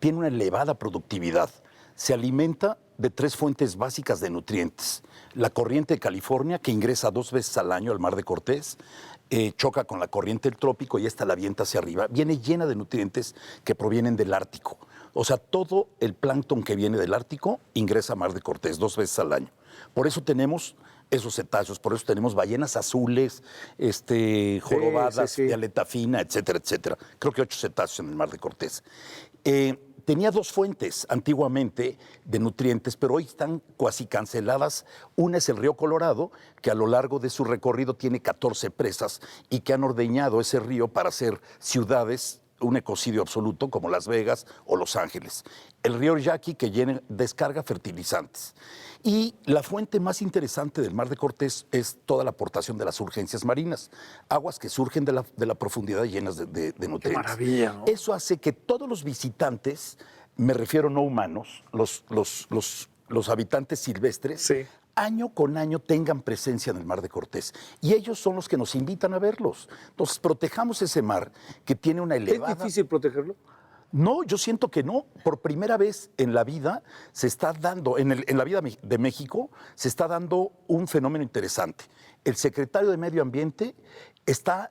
tiene una elevada productividad. Se alimenta de 3 fuentes básicas de nutrientes. La corriente de California, que ingresa 2 veces al año al Mar de Cortés, choca con la corriente del trópico y esta la avienta hacia arriba. Viene llena de nutrientes que provienen del Ártico. O sea, todo el plancton que viene del Ártico ingresa a Mar de Cortés 2 veces al año. Por eso tenemos esos cetáceos, por eso tenemos ballenas azules, jorobadas de aleta fina, etcétera, etcétera. Creo que 8 cetáceos en el Mar de Cortés. Tenía 2 fuentes antiguamente de nutrientes, pero hoy están casi canceladas. Una es el río Colorado, que a lo largo de su recorrido tiene 14 presas y que han ordeñado ese río para hacer ciudades, un ecocidio absoluto como Las Vegas o Los Ángeles. El río Yaqui, que descarga fertilizantes. Y la fuente más interesante del Mar de Cortés es toda la aportación de las urgencias marinas, aguas que surgen de la profundidad llenas de nutrientes. Qué maravilla, ¿no? Eso hace que todos los visitantes, me refiero no humanos, los habitantes silvestres, Sí. año con año tengan presencia en el Mar de Cortés. Y ellos son los que nos invitan a verlos. Entonces, protejamos ese mar que tiene una elevada... ¿Es difícil protegerlo? No, yo siento que no. Por primera vez en la vida se está dando, en la vida de México, se está dando un fenómeno interesante. El secretario de Medio Ambiente está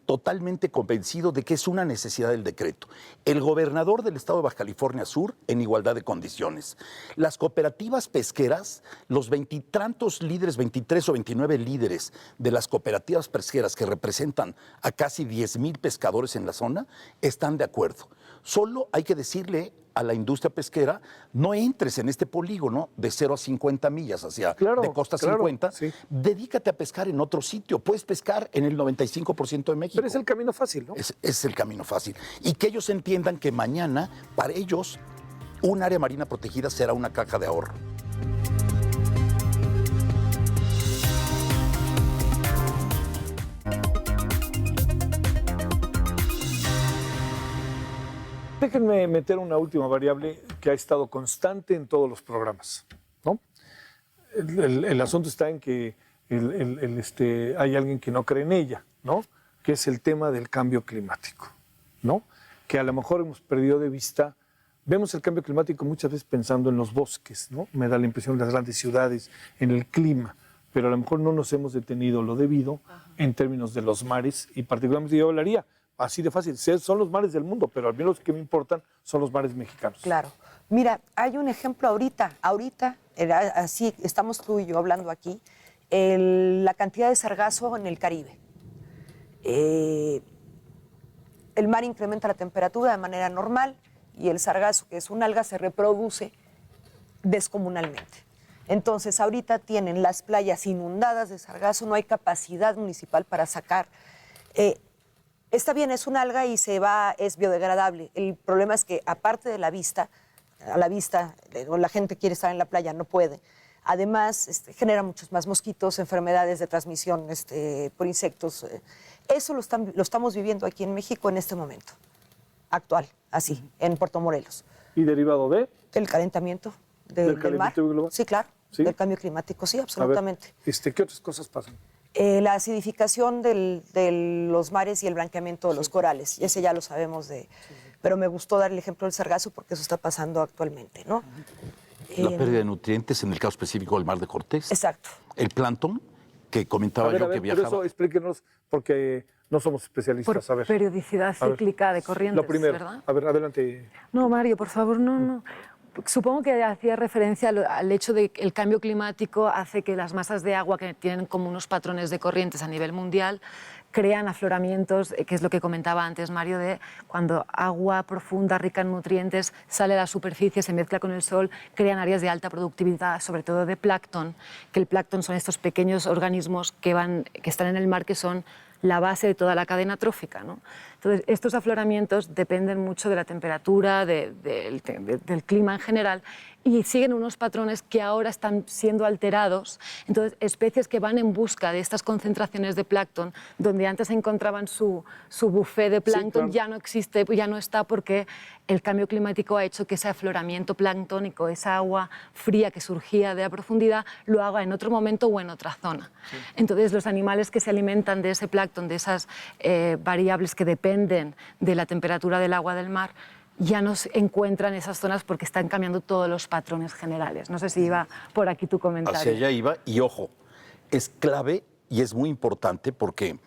totalmente convencido de que es una necesidad del decreto. El gobernador del estado de Baja California Sur en igualdad de condiciones. Las cooperativas pesqueras, los veintitantos líderes, 23 o 29 líderes de las cooperativas pesqueras que representan a casi 10,000 pescadores en la zona, están de acuerdo. Solo hay que decirle a la industria pesquera, no entres en este polígono de 0 a 50 millas hacia de costa 50, sí. Dedícate a pescar en otro sitio. Puedes pescar en el 95% de México. Pero es el camino fácil, ¿no? Es el camino fácil. Y que ellos entiendan que mañana, para ellos, un área marina protegida será una caja de ahorro. Déjenme meter una última variable que ha estado constante en todos los programas, ¿no? El asunto está en que hay alguien que no cree en ella, ¿no? Que es el tema del cambio climático, ¿no? Que a lo mejor hemos perdido de vista. Vemos el cambio climático muchas veces pensando en los bosques, ¿no? Me da la impresión de las grandes ciudades, en el clima, pero a lo mejor no nos hemos detenido lo debido en términos de los mares, y particularmente yo hablaría así de fácil, son los mares del mundo, pero al menos los que me importan son los mares mexicanos. Claro. Mira, hay un ejemplo ahorita, así estamos tú y yo hablando aquí, la cantidad de sargazo en el Caribe. El mar incrementa la temperatura de manera normal y el sargazo, que es un alga, se reproduce descomunalmente. Entonces, ahorita tienen las playas inundadas de sargazo, no hay capacidad municipal para sacar. Está bien, es un alga y es biodegradable. El problema es que, aparte de la vista, la gente quiere estar en la playa, no puede. Además, genera muchos más mosquitos, enfermedades de transmisión por insectos. Eso lo estamos viviendo aquí en México en este momento, actual, así, en Puerto Morelos. ¿Y derivado de? El calentamiento del mar. Global. Sí, claro. ¿Sí? Del cambio climático, sí, absolutamente. A ver, ¿qué otras cosas pasan? La acidificación de los mares y el blanqueamiento de los corales. Ese ya lo sabemos pero me gustó dar el ejemplo del sargazo porque eso está pasando actualmente, ¿no? La pérdida de nutrientes, en el caso específico del Mar de Cortés. Exacto. El plancton, que comentaba yo que viajaba. Por eso explíquenos, porque no somos especialistas. Por periodicidad cíclica de corrientes, lo primero, ¿verdad? A ver, adelante. No, Mario, por favor, no. Supongo que hacía referencia al hecho de que el cambio climático hace que las masas de agua, que tienen como unos patrones de corrientes a nivel mundial, crean afloramientos, que es lo que comentaba antes Mario, de cuando agua profunda, rica en nutrientes, sale a la superficie, se mezcla con el sol, crean áreas de alta productividad, sobre todo de plancton, que el plancton son estos pequeños organismos que están en el mar, que son la base de toda la cadena trófica, ¿no? Entonces, estos afloramientos dependen mucho de la temperatura, del clima en general, y siguen unos patrones que ahora están siendo alterados. Entonces, especies que van en busca de estas concentraciones de plancton, donde antes encontraban su buffet de plancton, ya no existe, ya no está, porque el cambio climático ha hecho que ese afloramiento planctónico, esa agua fría que surgía de la profundidad, lo haga en otro momento o en otra zona. Sí. Entonces, los animales que se alimentan de ese plancton, de esas variables que dependen de la temperatura del agua del mar, ya no se encuentran esas zonas porque están cambiando todos los patrones generales. No sé si iba por aquí tu comentario. Hacia allá iba, y ojo, es clave y es muy importante porque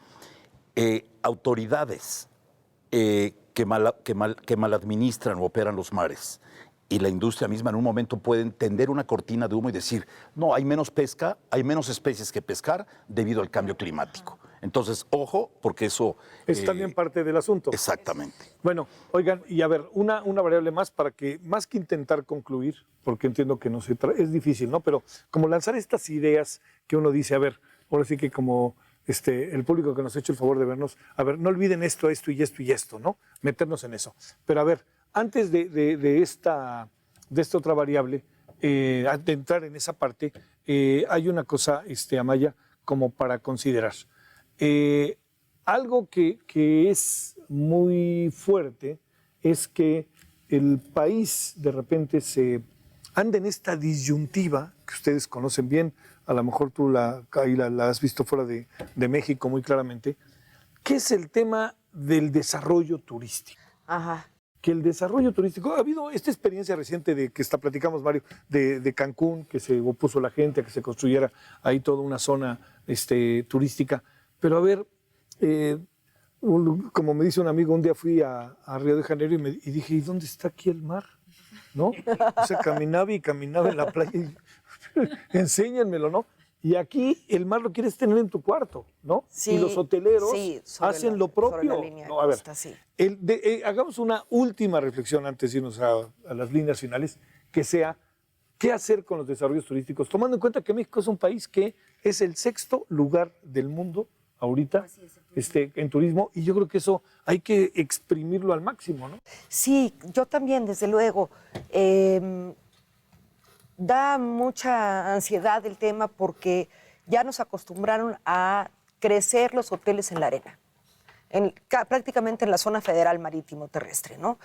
autoridades que mal administran o operan los mares y la industria misma en un momento pueden tender una cortina de humo y decir, no, hay menos pesca, hay menos especies que pescar debido al cambio climático. Entonces, ojo, porque eso... Es también parte del asunto. Exactamente. Bueno, oigan, y a ver, una variable más para que, más que intentar concluir, porque entiendo que es difícil, ¿no? Pero como lanzar estas ideas que uno dice, a ver, ahora sí que como el público que nos ha hecho el favor de vernos, a ver, no olviden esto y esto, ¿no? Meternos en eso. Pero a ver, antes de esta otra variable, de entrar en esa parte, hay una cosa, Amaya, como para considerar. Algo que es muy fuerte es que el país de repente se anda en esta disyuntiva que ustedes conocen bien, a lo mejor tú la has visto fuera de México muy claramente, que es el tema del desarrollo turístico. Ajá. que el desarrollo turístico, ha habido esta experiencia reciente de que platicamos, Mario, de Cancún, que se opuso la gente a que se construyera ahí toda una zona turística. Pero a ver, como me dice un amigo, un día fui a Río de Janeiro y dije, ¿y dónde está aquí el mar? ¿No? O sea, caminaba en la playa y enséñenmelo, ¿no? Y aquí el mar lo quieres tener en tu cuarto, ¿no? Sí, y los hoteleros sí, hacen lo propio. sobre la línea No, a ver, costa, sí. hagamos una última reflexión antes de irnos a las líneas finales, que sea, ¿qué hacer con los desarrollos turísticos? Tomando en cuenta que México es un país que es el 6º lugar del mundo ahorita en turismo, y yo creo que eso hay que exprimirlo al máximo, ¿no? Sí, yo también, desde luego. Da mucha ansiedad el tema porque ya nos acostumbraron a crecer los hoteles en la arena, prácticamente en la zona federal marítimo terrestre, ¿no?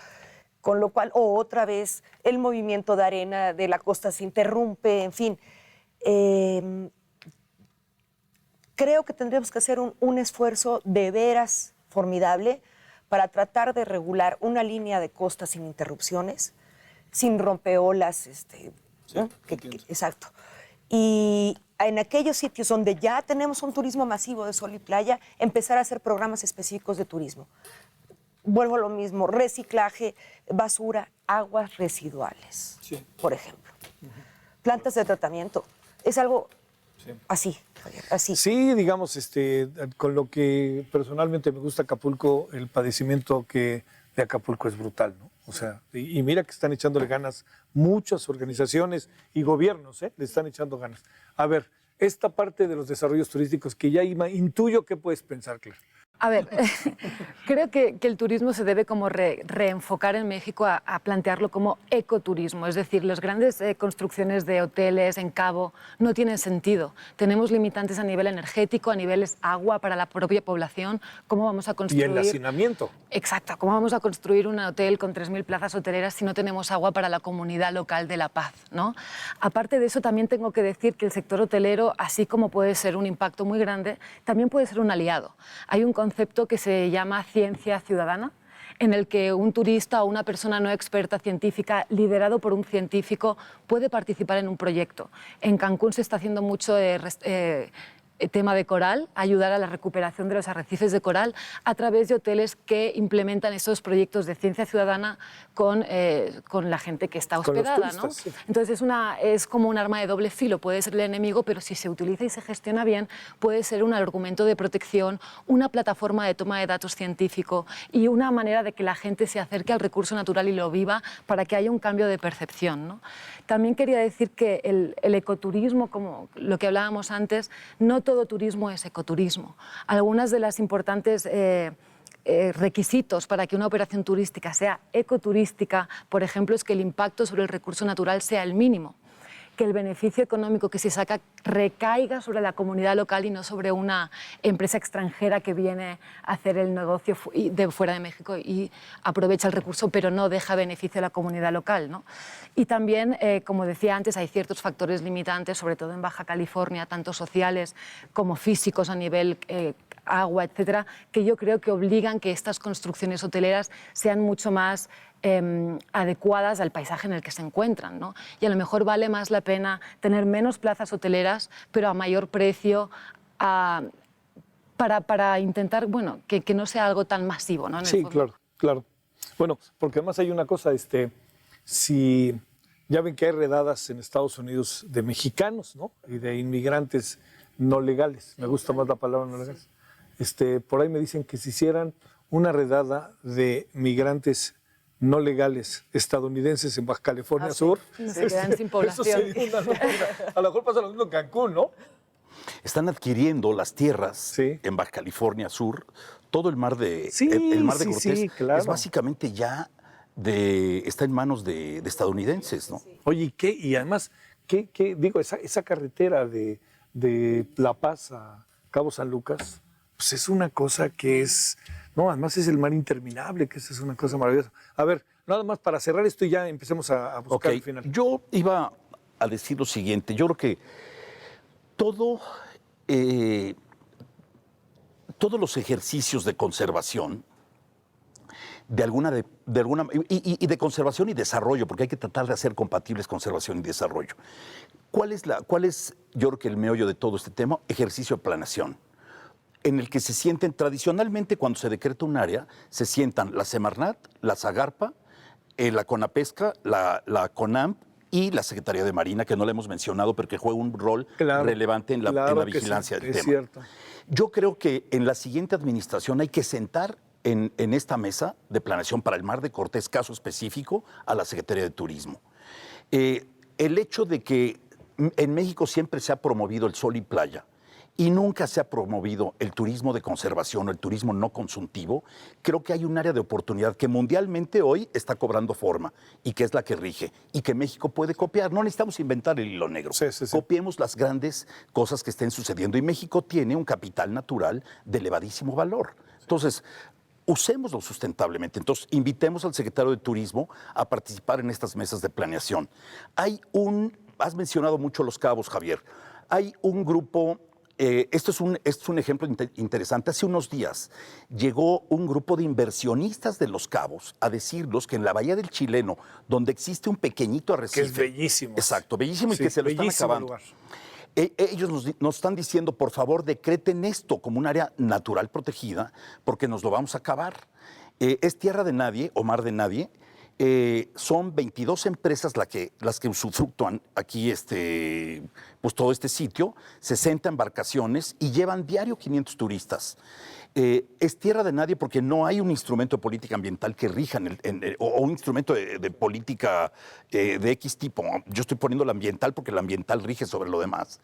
Con lo cual, otra vez, el movimiento de arena de la costa se interrumpe, en fin. Creo que tendríamos que hacer un esfuerzo de veras formidable para tratar de regular una línea de costa sin interrupciones, sin rompeolas, ¿no? Exacto. Y en aquellos sitios donde ya tenemos un turismo masivo de sol y playa, empezar a hacer programas específicos de turismo. Vuelvo a lo mismo, reciclaje, basura, aguas residuales, sí, por ejemplo. Plantas de tratamiento. Es algo así, Javier, así. Sí, digamos, con lo que personalmente me gusta Acapulco, el padecimiento de Acapulco es brutal, ¿no? O sea, y mira que están echándole ganas muchas organizaciones y gobiernos, le están echando ganas. A ver, esta parte de los desarrollos turísticos que ya intuyo que puedes pensar, Claire. A ver, creo que el turismo se debe como reenfocar en México a plantearlo como ecoturismo. Es decir, las grandes construcciones de hoteles en Cabo no tienen sentido. Tenemos limitantes a nivel energético, a niveles agua para la propia población. ¿Cómo vamos a construir? Y el hacinamiento. Exacto. ¿Cómo vamos a construir un hotel con 3.000 plazas hoteleras si no tenemos agua para la comunidad local de La Paz, ¿no? Aparte de eso, también tengo que decir que el sector hotelero, así como puede ser un impacto muy grande, también puede ser un aliado. Hay un concepto que se llama ciencia ciudadana, en el que un turista o una persona no experta científica, liderado por un científico, puede participar en un proyecto. En Cancún se está haciendo mucho tema de coral, ayudar a la recuperación de los arrecifes de coral a través de hoteles que implementan esos proyectos de ciencia ciudadana con la gente que está hospedada, ¿no? Sí. Entonces es como un arma de doble filo, puede ser el enemigo, pero si se utiliza y se gestiona bien, puede ser un argumento de protección, una plataforma de toma de datos científico y una manera de que la gente se acerque al recurso natural y lo viva para que haya un cambio de percepción, ¿no? También quería decir que el ecoturismo, como lo que hablábamos antes, no todo turismo es ecoturismo. Algunas de las importantes requisitos para que una operación turística sea ecoturística, por ejemplo, es que el impacto sobre el recurso natural sea el mínimo, que el beneficio económico que se saca recaiga sobre la comunidad local y no sobre una empresa extranjera que viene a hacer el negocio de fuera de México y aprovecha el recurso, pero no deja beneficio a la comunidad local, ¿no? Y también, como decía antes, hay ciertos factores limitantes, sobre todo en Baja California, tanto sociales como físicos a nivel agua, etcétera, que yo creo que obligan que estas construcciones hoteleras sean mucho más adecuadas al paisaje en el que se encuentran, ¿no? Y a lo mejor vale más la pena tener menos plazas hoteleras, pero a mayor precio, para intentar, bueno, que no sea algo tan masivo, ¿no? Sí, claro, claro. Bueno, porque además hay una cosa, si ya ven que hay redadas en Estados Unidos de mexicanos, ¿no? Y de inmigrantes no legales. Me gusta más la palabra no legales. Por ahí me dicen que si hicieran una redada de migrantes no legales estadounidenses en Baja California Sur, se quedan sin población. Eso sería una locura. A lo mejor pasa lo mismo en Cancún, ¿no? Están adquiriendo las tierras en Baja California Sur, todo el mar de Cortés claro. es básicamente ya está en manos de estadounidenses, ¿no? Oye, y además, digo, esa carretera de La Paz a Cabo San Lucas, pues es una cosa que es, no, además es el mar interminable, que esa es una cosa maravillosa. A ver, nada más para cerrar esto y ya empecemos a buscar el final. Yo iba a decir lo siguiente, yo creo que todos los ejercicios de conservación de alguna y de conservación y desarrollo, porque hay que tratar de hacer compatibles conservación y desarrollo. ¿Cuál es, yo creo que el meollo de todo este tema? Ejercicio de planeación, en el que se sienten tradicionalmente cuando se decreta un área, se sientan la Semarnat, la Zagarpa, la Conapesca, la CONAMP y la Secretaría de Marina, que no la hemos mencionado, pero que juega un rol relevante en la vigilancia del tema. Cierto. Yo creo que en la siguiente administración hay que sentar en esta mesa de planeación para el Mar de Cortés, caso específico, a la Secretaría de Turismo. El hecho de que en México siempre se ha promovido el sol y playa y nunca se ha promovido el turismo de conservación o el turismo no consultivo, creo que hay un área de oportunidad que mundialmente hoy está cobrando forma y que es la que rige y que México puede copiar. No necesitamos inventar el hilo negro. Sí. Copiemos las grandes cosas que estén sucediendo y México tiene un capital natural de elevadísimo valor. Entonces, usémoslo sustentablemente. Entonces, invitemos al secretario de Turismo a participar en estas mesas de planeación. Has mencionado mucho Los Cabos, Javier. Hay un grupo, esto es un ejemplo interesante. Hace unos días llegó un grupo de inversionistas de Los Cabos a decirnos que en la Bahía del Chileno, donde existe un pequeñito arrecife. Que es bellísimo. Exacto, bellísimo, Sí, y que se lo están bellísimo acabando. lugar. Ellos nos están diciendo, por favor, decreten esto como un área natural protegida, porque nos lo vamos a acabar. Es tierra de nadie o mar de nadie. Son 22 empresas las que usufructúan aquí pues todo este sitio, 60 embarcaciones y llevan diario 500 turistas. Es tierra de nadie porque no hay un instrumento de política ambiental que rija o un instrumento de política de X tipo. Yo estoy poniendo la ambiental porque la ambiental rige sobre lo demás.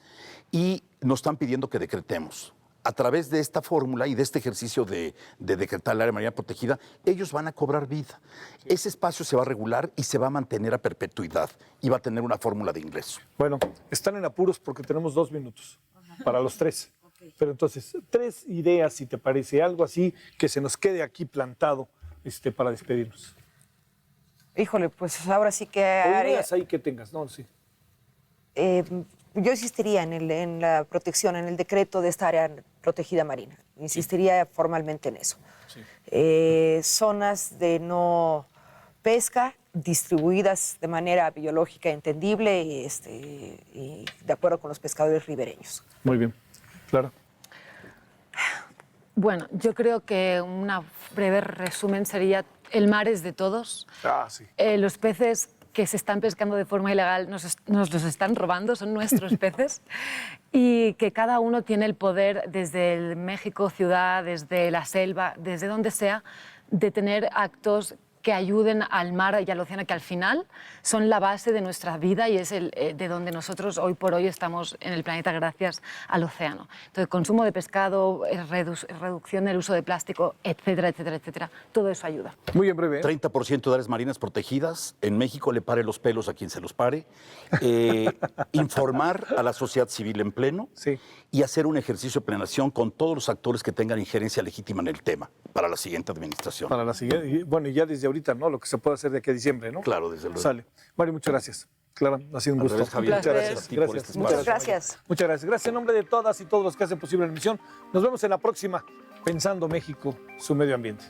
Y nos están pidiendo que decretemos. A través de esta fórmula y de este ejercicio de decretar el área marina protegida, ellos van a cobrar vida. Ese espacio se va a regular y se va a mantener a perpetuidad y va a tener una fórmula de ingreso. Bueno, están en apuros porque tenemos 2 minutos para los 3. Pero entonces, 3 ideas, si te parece, algo así que se nos quede aquí plantado para despedirnos. Híjole, pues ahora sí que O ideas ahí que tengas, ¿no? Sí. Yo insistiría en la protección, en el decreto de esta área protegida marina. Insistiría formalmente en eso. Sí. Zonas de no pesca distribuidas de manera biológica entendible y de acuerdo con los pescadores ribereños. Muy bien, claro. Bueno, yo creo que un breve resumen sería: el mar es de todos. Sí. Los peces que se están pescando de forma ilegal nos los están robando, son nuestros peces, y que cada uno tiene el poder, desde el México ciudad, desde la selva, desde donde sea, de tener actos que ayuden al mar y al océano, que al final son la base de nuestra vida y es de donde nosotros hoy por hoy estamos en el planeta gracias al océano. Entonces, consumo de pescado, reducción del uso de plástico, etcétera, etcétera, etcétera, todo eso ayuda. Muy en breve. 30% de áreas marinas protegidas. En México le pare los pelos a quien se los pare. Informar a la sociedad civil en pleno. Sí. Y hacer un ejercicio de planeación con todos los actores que tengan injerencia legítima en el tema para la siguiente administración. Para la siguiente, y bueno, y ya desde ahorita, ¿no? Lo que se puede hacer de aquí a diciembre, ¿no? Claro, desde luego. Sale. Mario, muchas gracias. Clara, ha sido un gusto. Revés, Javier, muchas gracias a ti por este espacio. Muchas gracias. Muchas gracias. Gracias en nombre de todas y todos los que hacen posible la emisión. Nos vemos en la próxima, Pensando México, su medio ambiente.